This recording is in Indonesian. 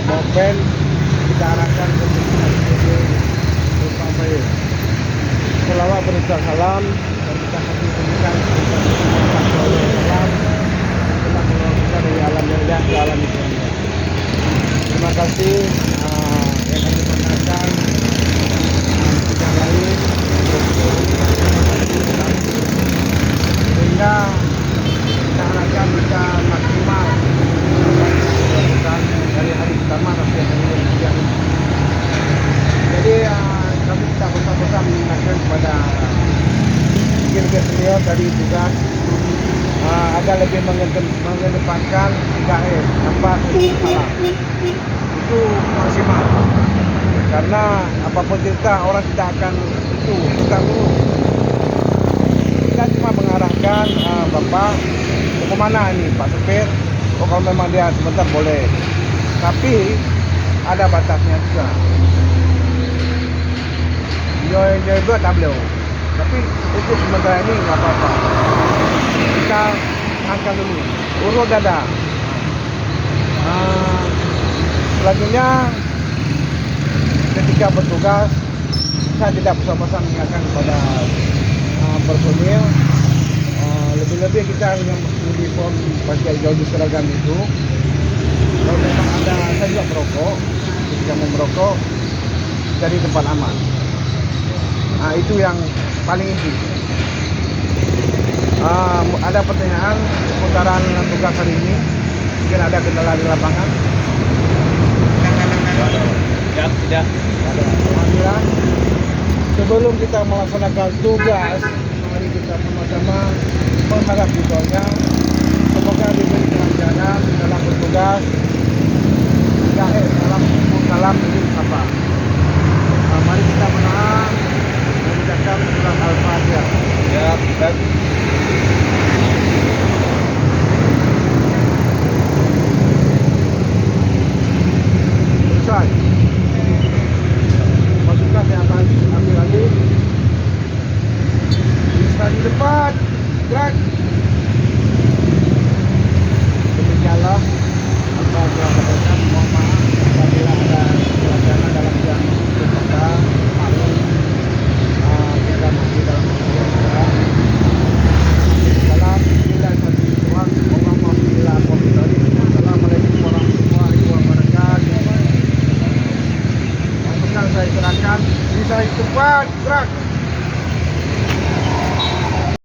mobil kita arahkan ke Surabaya. Selawat berita salam dan kita kasih berikan kepada salam telah mengeluarkan dari alam yang indah ke alam yang indah. Terima kasih yang kami pandatkan yang lain sehingga kita harapkan bisa maksimal dari hari pertama sampai hari kemudian. Jadi kami kita bersama-sama mengingatkan kepada rekan-rekan senior dari tugas agar lebih mengedepankan 3M, tanpa salah. Itu maksimal. Karena apapun cerita orang tidak akan itu tetap lurus. Kita cuma mengarahkan Bapak mau kemana ini Pak Supir. Oh, kalau memang dia sebentar boleh, tapi ada batasnya juga. Dia juga tak boleh. Tapi untuk sementara ini nggak apa-apa. Kita angkat dulu, urut dada. Selanjutnya ketika bertugas saya tidak bersama-sama mengingatkan kepada personil, lebih-lebih kita yang uniform pakai baju seragam itu, kalau memang ada, saya juga merokok, ketika mau merokok dari tempat aman. Itu yang paling inti. Ada pertanyaan seputaran tugas hari ini, mungkin ada kendala di lapangan? Tidak. Alhamdulillah. Sebelum kita melaksanakan tugas, mari kita sama-sama mengharap doanya semoga diberi kelancaran dalam bertugas